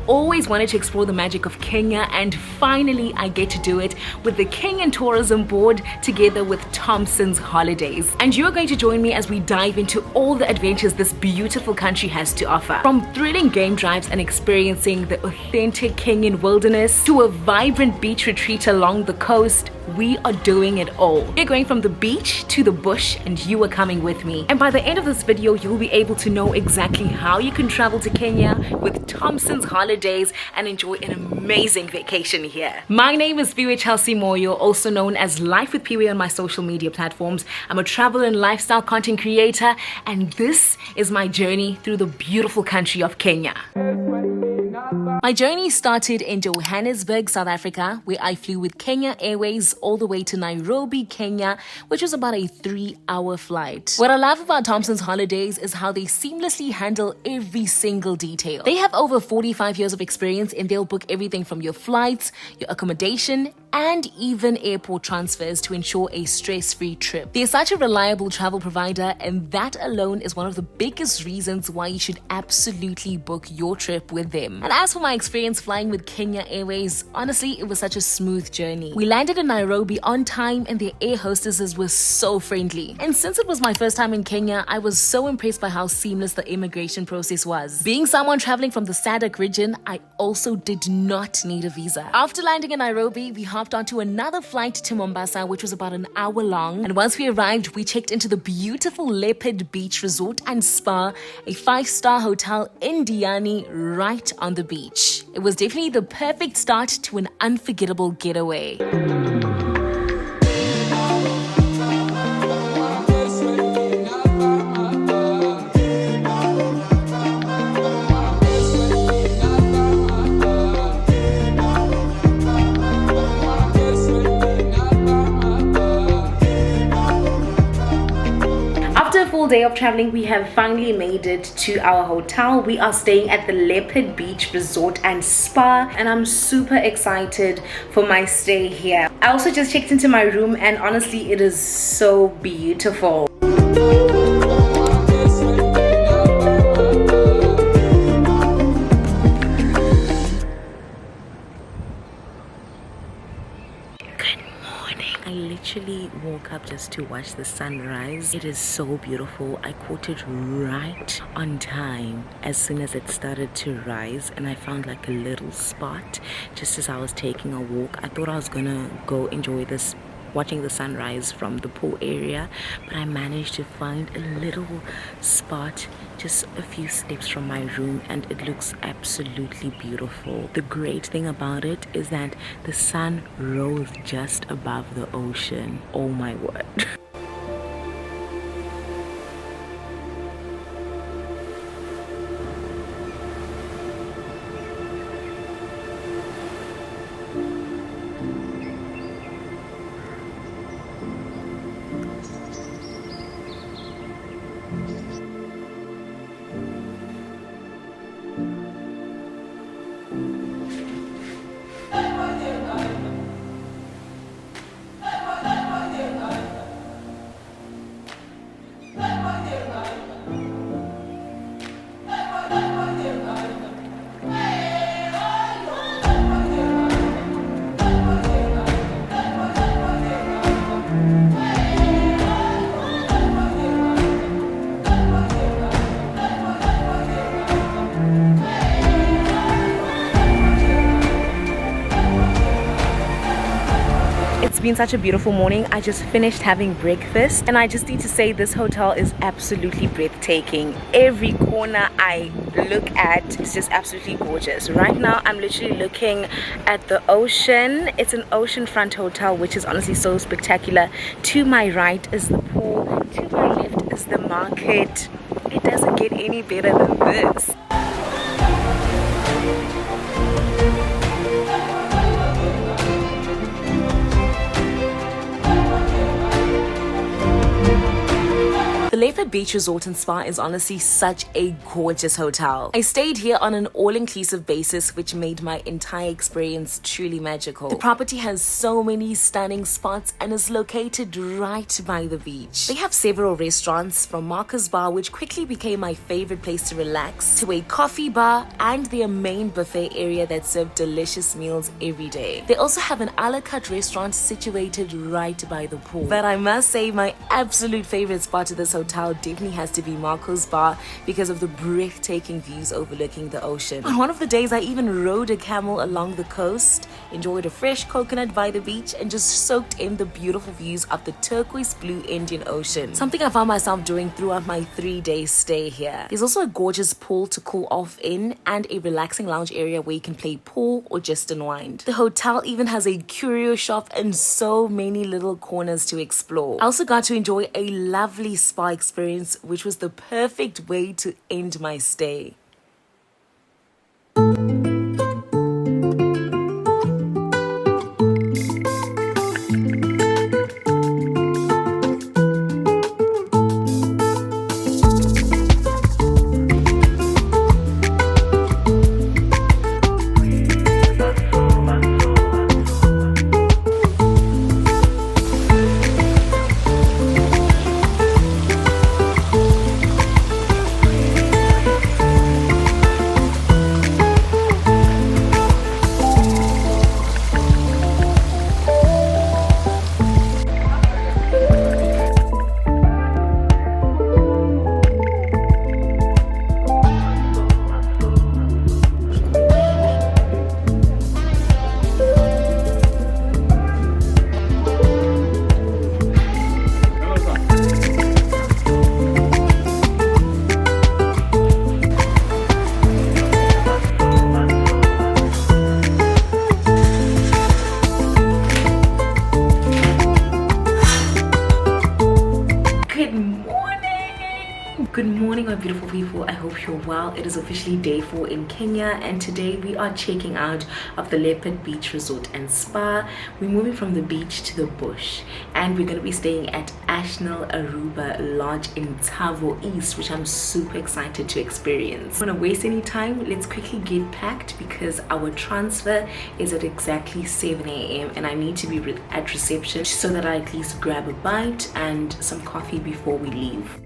always wanted to explore the magic of Kenya, and finally I get to do it with the Kenyan Tourism Board together with Thompsons Holidays. And you are going to join me as we dive into all the adventures this beautiful country has to offer. From thrilling game drives and experiencing the authentic Kenyan wilderness to a vibrant beach retreat along the coast, we are doing it all. We're going from the beach to the bush, and you are coming with me. And by the end of this video, you'll be able to know exactly how you can travel to Kenya with Thompsons Holidays and enjoy an amazing vacation here. My name is Piwe Chelsea Moyo, also known as Life with Piwe on my social media platforms. I'm a travel and lifestyle content creator, and this is my journey through the beautiful country of Kenya. My journey started in Johannesburg, South Africa, where I flew with Kenya Airways all the way to Nairobi, Kenya, which was about a 3-hour flight. What I love about Thompsons Holidays is how they seamlessly handle every single detail. They have over 45 years of experience, and they'll book everything from your flights, your accommodation, and even airport transfers to ensure a stress-free trip. They're such a reliable travel provider, and that alone is one of the biggest reasons why you should absolutely book your trip with them. And as for my experience flying with Kenya Airways, honestly, it was such a smooth journey. We landed in Nairobi on time, and their air hostesses were so friendly. And since it was my first time in Kenya, I was so impressed by how seamless the immigration process was. Being someone traveling from the SADC region, I also did not need a visa. After landing in Nairobi, we hopped onto another flight to Mombasa, which was about an hour long. And once we arrived, we checked into the beautiful Leopard Beach Resort and Spa, a 5-star hotel in Diani, right on the beach. It was definitely the perfect start to an unforgettable getaway. Day of traveling, we have finally made it to our hotel. We are staying at the Leopard Beach Resort and Spa, and I'm super excited for my stay here. I also just checked into my room, and honestly, it is so beautiful. I literally woke up just to watch the sunrise. It is so beautiful. I caught it right on time as soon as it started to rise, and I found like a little spot just as I was taking a walk. I thought I was gonna go enjoy this watching the sunrise from the pool area, but I managed to find a little spot just a few steps from my room, and it looks absolutely beautiful. The great thing about it is that the sun rose just above the ocean. Oh my word. It's been such a beautiful morning. I just finished having breakfast, and I just need to say this hotel is absolutely breathtaking. Every corner I look at is just absolutely gorgeous. Right now I'm literally looking at the ocean. It's an oceanfront hotel, which is honestly so spectacular. To my right is the pool, to my left is the market. It doesn't get any better than this. The Leopard Beach Resort and Spa is honestly such a gorgeous hotel. I stayed here on an all-inclusive basis, which made my entire experience truly magical. The property has so many stunning spots and is located right by the beach. They have several restaurants, from Marcus Bar, which quickly became my favorite place to relax, to a coffee bar and their main buffet area that served delicious meals every day. They also have an a la carte restaurant situated right by the pool. But I must say, my absolute favorite spot of this hotel definitely has to be Marco's Bar because of the breathtaking views overlooking the ocean. On one of the days, I even rode a camel along the coast, enjoyed a fresh coconut by the beach, and just soaked in the beautiful views of the turquoise blue Indian Ocean. Something I found myself doing throughout my 3-day stay here. There's also a gorgeous pool to cool off in and a relaxing lounge area where you can play pool or just unwind. The hotel even has a curio shop and so many little corners to explore. I also got to enjoy a lovely spa experience, which was the perfect way to end my stay. Good morning, my beautiful people. I hope you're well. It is officially day 4 in Kenya, and today we are checking out of the Leopard Beach Resort and Spa. We're moving from the beach to the bush, and we're going to be staying at Ashnil Aruba Lodge in Tsavo East, which I'm super excited to experience. I don't want to waste any time. Let's quickly get packed because our transfer is at exactly 7 a.m. and I need to be at reception so that I at least grab a bite and some coffee before we leave.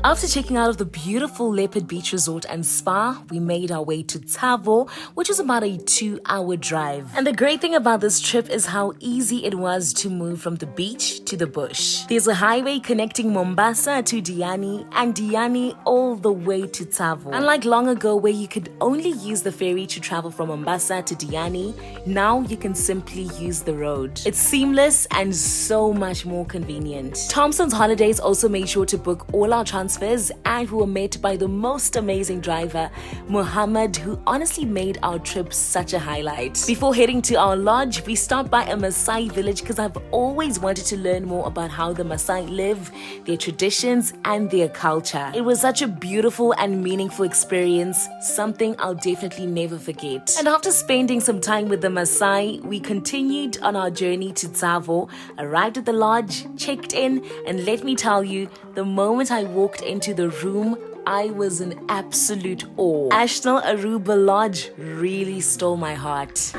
After checking out of the beautiful Leopard Beach Resort and Spa, we made our way to Tsavo, which is about a 2-hour drive. And the great thing about this trip is how easy it was to move from the beach to the bush. There's a highway connecting Mombasa to Diani and Diani all the way to Tsavo. Unlike long ago where you could only use the ferry to travel from Mombasa to Diani, now you can simply use the road. It's seamless and so much more convenient. Thompsons Holidays also made sure to book all our transfers, and we were met by the most amazing driver, Muhammad, who honestly made our trip such a highlight. Before heading to our lodge, we stopped by a Maasai village because I've always wanted to learn more about how the Maasai live, their traditions, and their culture. It was such a beautiful and meaningful experience, something I'll definitely never forget. And after spending some time with the Maasai, we continued on our journey to Tsavo, arrived at the lodge, checked in, and let me tell you, the moment I walked into the room, I was in absolute awe. Ashnil Aruba Lodge really stole my heart.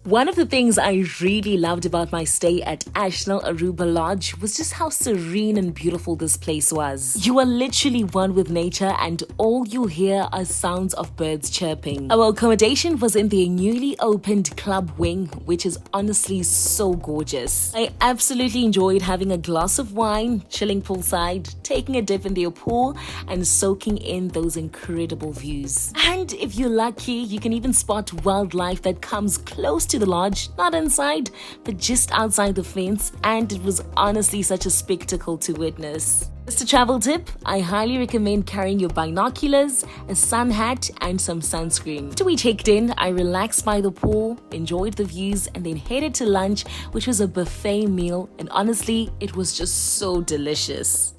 One of the things I really loved about my stay at Ashnil Aruba Lodge was just how serene and beautiful this place was. You are literally one with nature and all you hear are sounds of birds chirping. Our accommodation was in their newly opened club wing, which is honestly so gorgeous. I absolutely enjoyed having a glass of wine, chilling poolside, taking a dip in their pool, and soaking in those incredible views. And if you're lucky, you can even spot wildlife that comes close to the lodge, not inside, but just outside the fence, and it was honestly such a spectacle to witness. Just a travel tip, I highly recommend carrying your binoculars, a sun hat, and some sunscreen. After we checked in, I relaxed by the pool, enjoyed the views, and then headed to lunch, which was a buffet meal, and honestly, it was just so delicious.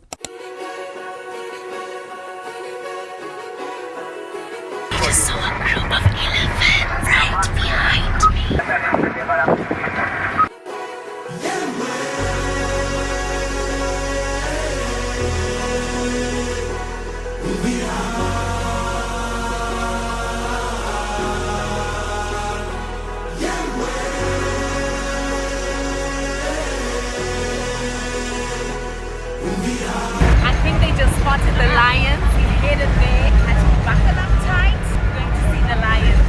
I saw a group of elephants right behind me. I think they just spotted the lions. We headed there. Had to buckle up tight. We're going to see the lions.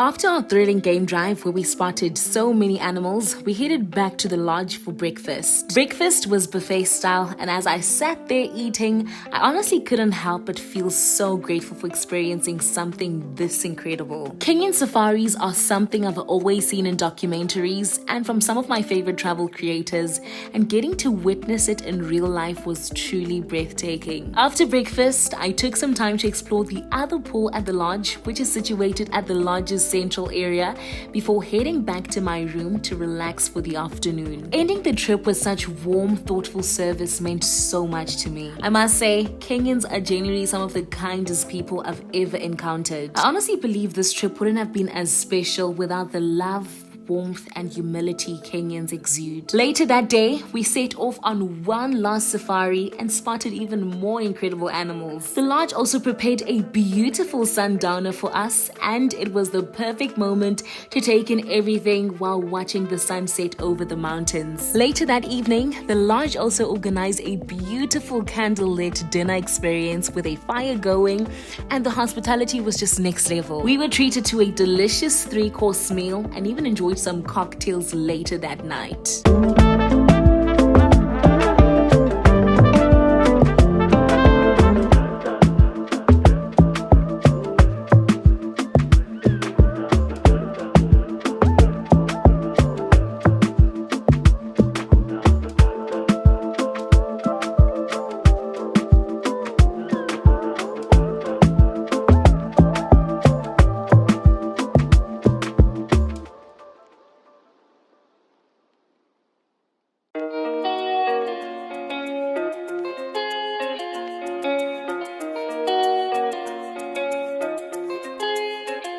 After our thrilling game drive where we spotted so many animals, we headed back to the lodge for breakfast. Breakfast was buffet style, and as I sat there eating, I honestly couldn't help but feel so grateful for experiencing something this incredible. Kenyan safaris are something I've always seen in documentaries and from some of my favorite travel creators, and getting to witness it in real life was truly breathtaking. After breakfast, I took some time to explore the other pool at the lodge, which is situated at the lodge's central area, before heading back to my room to relax for the afternoon. Ending the trip with such warm, thoughtful service meant so much to me. I must say, Kenyans are genuinely some of the kindest people I've ever encountered. I honestly believe this trip wouldn't have been as special without the love, warmth and humility Kenyans exude. Later that day, we set off on one last safari and spotted even more incredible animals. The lodge also prepared a beautiful sundowner for us, and it was the perfect moment to take in everything while watching the sunset over the mountains. Later that evening, the lodge also organized a beautiful candlelit dinner experience with a fire going, and the hospitality was just next level. We were treated to a delicious 3-course meal and even enjoyed some cocktails later that night.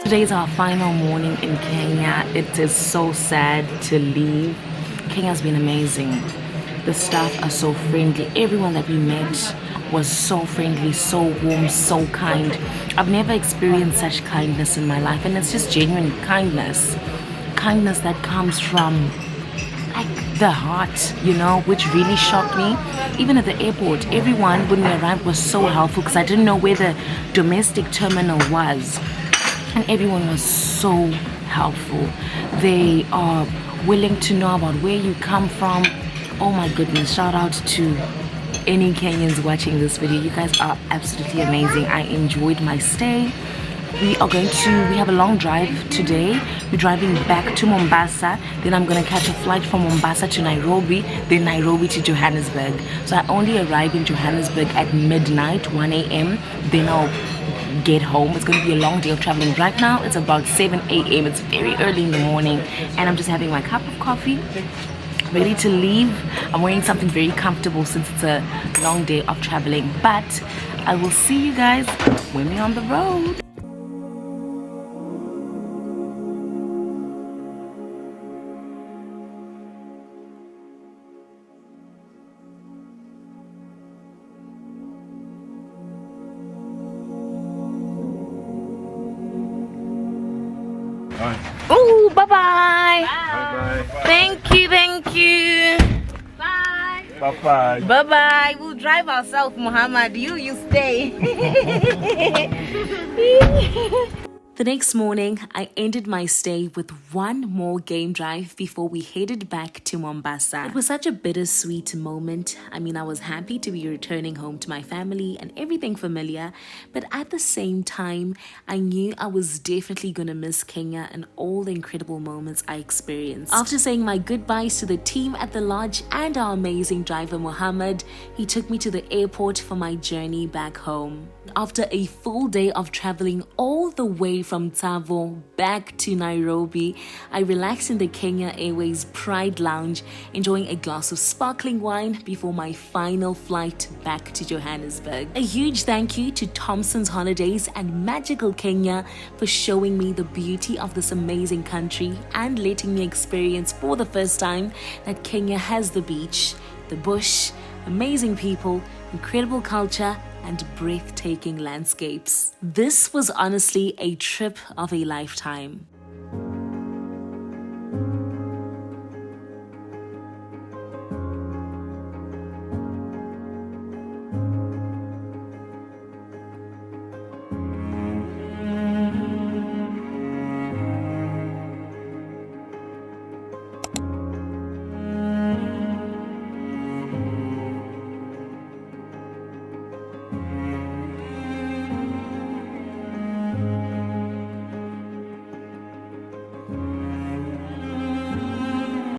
Today is our final morning in Kenya. It is so sad to leave. Kenya's been amazing. The staff are so friendly. Everyone that we met was so friendly, so warm, so kind. I've never experienced such kindness in my life, and it's just genuine kindness. Kindness that comes from the heart, you know, which really shocked me. Even at the airport, everyone when we arrived was so helpful because I didn't know where the domestic terminal was. And everyone was so helpful. They are willing to know about where you come from. Oh my goodness, shout out to any Kenyans watching this video. You guys are absolutely amazing. I enjoyed my stay. We have a long drive today. We're driving back to Mombasa. Then I'm going to catch a flight from Mombasa to Nairobi, then Nairobi to Johannesburg. So I only arrive in Johannesburg at midnight, 1 a.m. Then I'll get home. It's going to be a long day of traveling. Right now it's about 7 a.m. It's very early in the morning, and I'm just having my cup of coffee, ready to leave. I'm wearing something very comfortable since it's a long day of traveling, but I will see you guys when we're on the road. Oh, bye-bye. Bye-bye. Thank you. Bye. Bye-bye. Bye-bye. We'll drive ourselves, Muhammad. You stay. The next morning, I ended my stay with one more game drive before we headed back to Mombasa. It was such a bittersweet moment. I mean, I was happy to be returning home to my family and everything familiar, but at the same time, I knew I was definitely gonna miss Kenya and all the incredible moments I experienced. After saying my goodbyes to the team at the lodge and our amazing driver Muhammad, he took me to the airport for my journey back home. After a full day of traveling all the way from Tsavo back to Nairobi, I relaxed in the Kenya Airways Pride Lounge, enjoying a glass of sparkling wine before my final flight back to Johannesburg. A huge thank you to Thompsons Holidays and Magical Kenya for showing me the beauty of this amazing country and letting me experience for the first time that Kenya has the beach, the bush, amazing people, incredible culture, and breathtaking landscapes. This was honestly a trip of a lifetime.